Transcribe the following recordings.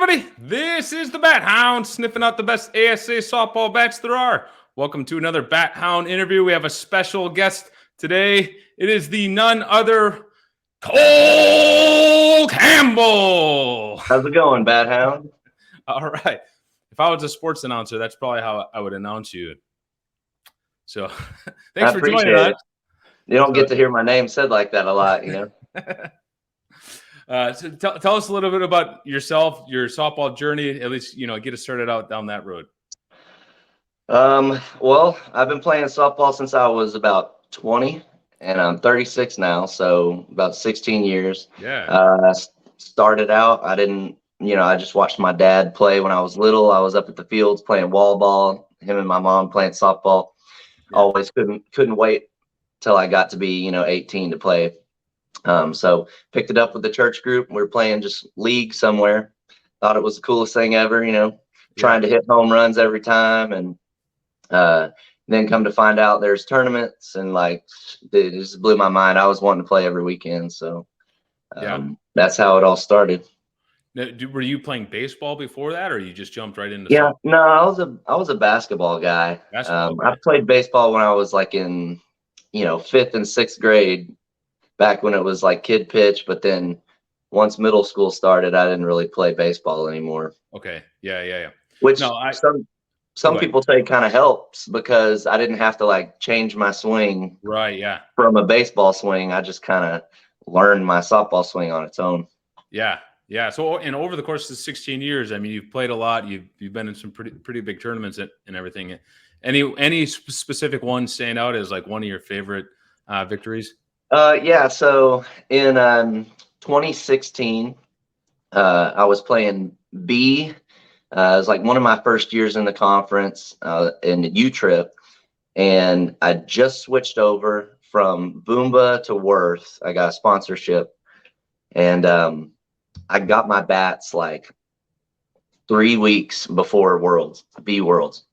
everybody. This is the Bat Hound, sniffing out the best ASA softball bats there are. Welcome to another Bat Hound interview. We have a special guest today. It is the none other Cole Campbell. How's it going, Bat Hound? All right. If I was a sports announcer, that's probably how I would announce you. So thanks for joining us. You don't get to hear my name said like that a lot, you know? So tell us a little bit about yourself, your softball journey, at least, get us started out down that road. Well, I've been playing softball since I was about 20, and I'm 36 now, so about 16 years. Yeah. Started out, I just watched my dad play when I was little. I was up at the fields playing wall ball, him and my mom playing softball. Yeah. Always couldn't wait till I got to be, 18 to play. So picked it up with the church group. We were playing just league somewhere. Thought it was the coolest thing ever, trying to hit home runs every time. And then come to find out there's tournaments, and it just blew my mind. I was wanting to play every weekend. So that's how it all started. Now, were you playing baseball before that, or you just jumped right into softball? No, I was a basketball guy. I played baseball when I was in 5th and 6th grade, back when it was like kid pitch, but then once middle school started, I didn't really play baseball anymore. Okay. Yeah. Which some people say kind of helps, because I didn't have to change my swing. Right. Yeah. From a baseball swing, I just kind of learned my softball swing on its own. Yeah. Yeah. So, and over the course of 16 years, I mean, you've played a lot. You've been in some pretty big tournaments and everything. Any specific one stand out as one of your favorite victories? Yeah. So in 2016, I was playing B. It was one of my first years in the conference in the U-Trip, and I just switched over from Boomba to Worth. I got a sponsorship, and I got my bats 3 weeks before Worlds, B Worlds.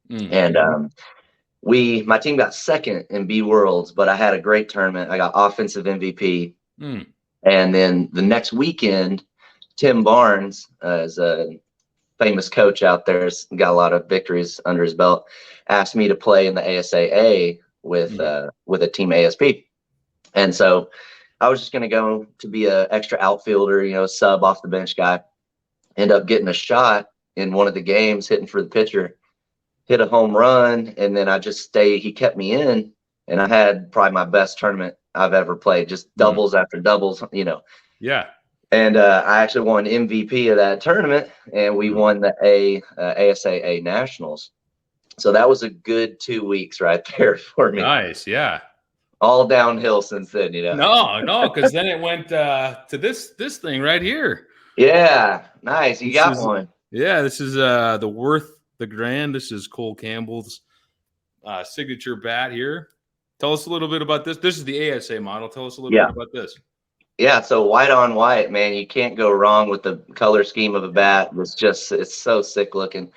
Mm-hmm. And my team got second in B Worlds, but I had a great tournament. I got offensive MVP. Mm. And then the next weekend, Tim Barnes, is a famous coach out there, has got a lot of victories under his belt, asked me to play in the ASAA with a team ASP. And so I was just going to go to be an extra outfielder, sub off the bench guy. End up getting a shot in one of the games, hitting for the pitcher, hit a home run, and then I just stayed. He kept me in, and I had probably my best tournament I've ever played, just doubles after doubles, Yeah. And I actually won MVP of that tournament, and we won the ASAA Nationals. So that was a good 2 weeks right there for me. Nice, yeah. All downhill since then, No, because then it went to this thing right here. Yeah, nice. You got one. Yeah, this is the Worth the Grand. This is Cole Campbell's signature bat here. Tell us a little bit about this. This is the ASA model. Tell us a little bit about this. Yeah, so white on white, man. You can't go wrong with the color scheme of a bat. It's so sick looking.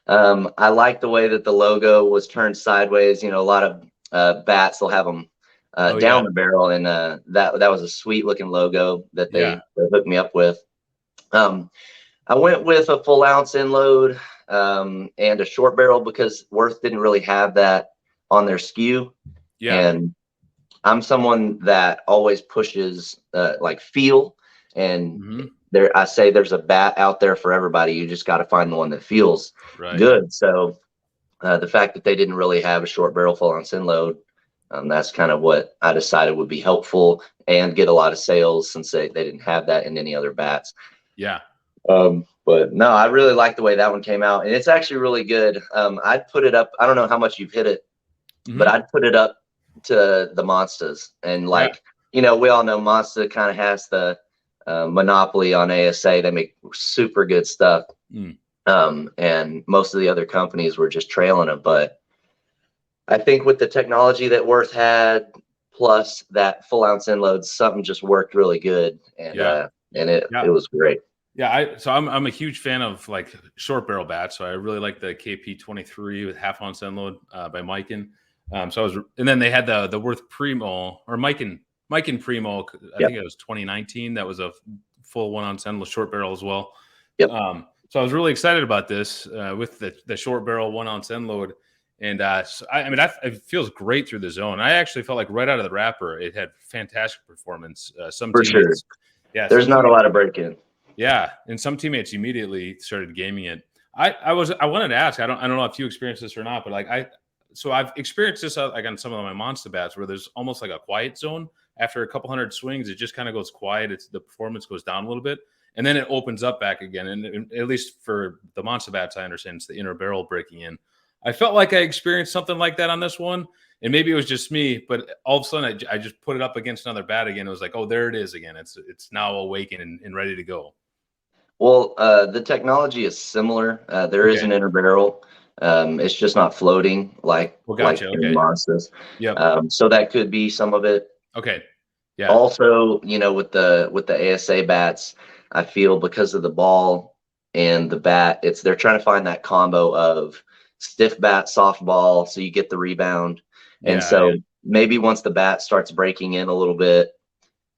I like the way that the logo was turned sideways. A lot of bats will have them down the barrel, and that was a sweet looking logo that they hooked me up with. I went with a full ounce inload and a short barrel because Worth didn't really have that on their SKU. Yeah. And I'm someone that always pushes feel, and I say there's a bat out there for everybody. You just got to find the one that feels good. So the fact that they didn't really have a short barrel full ounce inload, that's kind of what I decided would be helpful and get a lot of sales, since they didn't have that in any other bats. Yeah. But no, I really like the way that one came out, and it's actually really good. I'd put it up. I don't know how much you've hit it, but I'd put it up to the Monsters, and we all know Monster kind of has the monopoly on ASA. They make super good stuff. And most of the other companies were just trailing them. But I think with the technology that Worth had, plus that full ounce inload, something just worked really good, and it was great. Yeah, I'm a huge fan of short barrel bats. So I really like the KP23 with half ounce inload by Miken. And then they had the Worth Primo, or Miken Primo. I think it was 2019. That was a full 1 ounce endless short barrel as well. Yep. So I was really excited about this with the short barrel 1 ounce end load. And so I mean, it feels great through the zone. I actually felt like right out of the wrapper, it had fantastic performance. Some For sure. teammates, yeah, There's some not a teammates, lot of break-in. yeah, and some teammates immediately started gaming it. I wanted to ask. I don't know if you experienced this or not, but like so I've experienced this like on some of my monster bats where there's almost like a quiet zone after a couple hundred swings. It just kind of goes quiet. The performance goes down a little bit, and then it opens up back again. And at least for the monster bats, I understand it's the inner barrel breaking in. I felt like I experienced something like that on this one, and maybe it was just me. But all of a sudden, I just put it up against another bat again. It was like, oh, there it is again. It's now awakened and ready to go. Well, the technology is similar. There is Okay. an inner barrel. It's just not floating Well, like gotcha. in Okay. monsters. Yep. So that could be some of it. Okay. Yeah. Also, with the ASA bats, I feel because of the ball and the bat, they're trying to find that combo of stiff bat, soft ball, so you get the rebound. And Yeah. so maybe once the bat starts breaking in a little bit,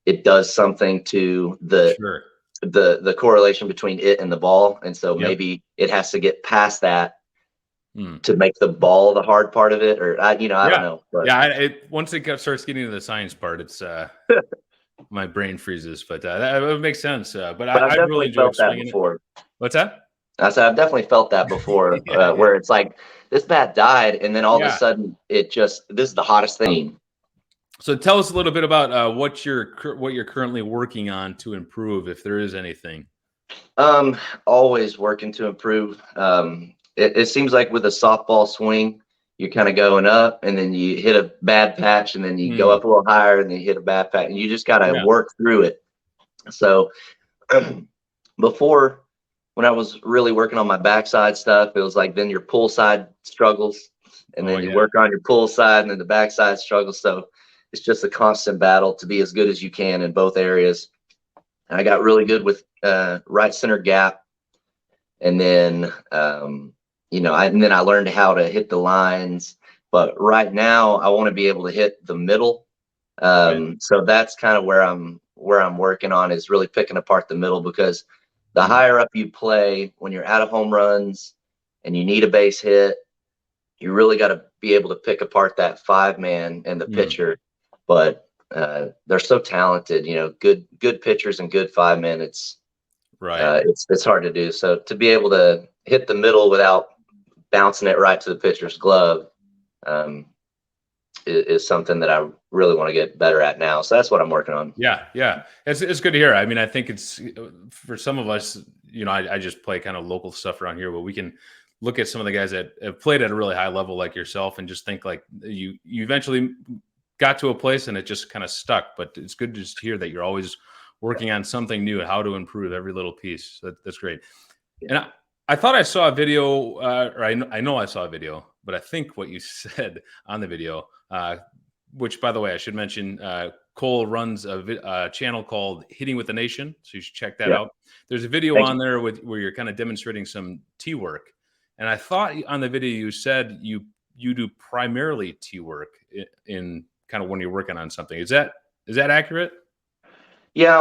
it does something to Sure. the correlation between it and the ball. And so Yep. maybe it has to get past that Hmm. to make the ball the hard part of it, or I don't Yeah. know. But Yeah. Once starts getting to the science part, it's my brain freezes. But that would make sense. But but I've I really definitely enjoyed felt that swinging it. before. What's that? I said I've definitely felt that before, Yeah. Yeah. where it's like this bat died, and then all of a Yeah. sudden this is the hottest thing. So tell us a little bit about what you're currently working on to improve, if there is anything. Um, Always working to improve. It seems like with a softball swing, you're kind of going up, and then you hit a bad patch, and then you go Hmm. up a little higher, and then you hit a bad patch, and you just got to Yeah. work through it. So before, when I was really working on my backside stuff, it was like then your pull side struggles, and Oh then you yeah. work on your pull side, and then the backside struggles. So it's just a constant battle to be as good as you can in both areas. And I got really good with right center gap, and then and then I learned how to hit the lines. But right now, I want to be able to hit the middle. Okay. So that's kind of where I'm working on, is really picking apart the middle, because the Hmm. higher up you play, when you're out of home runs and you need a base hit, you really got to be able to pick apart that 5-man and the Hmm. pitcher. But they're so talented, good pitchers and good 5-men. Right. It's hard to do. So to be able to hit the middle without bouncing it right to the pitcher's glove, um, is something that I really want to get better at now. So that's what I'm working on. Yeah, yeah, it's good to hear. I mean, I think it's for some of us. I just play kind of local stuff around here, but we can look at some of the guys that have played at a really high level, like yourself, and just think like you eventually got to a place and it just kind of stuck. But it's good to just hear that you're always working on something new and how to improve every little piece. That's great. And I thought I saw a video, or I know I saw a video, but I think what you said on the video, which by the way, I should mention, Cole runs a channel called Hitting with the Nation. So you should check that Yeah. out. There's a video Thank you. on there where you're kind of demonstrating some tee work. And I thought on the video you said you do primarily tee work in kind of when you're working on something. Is that accurate? Yeah.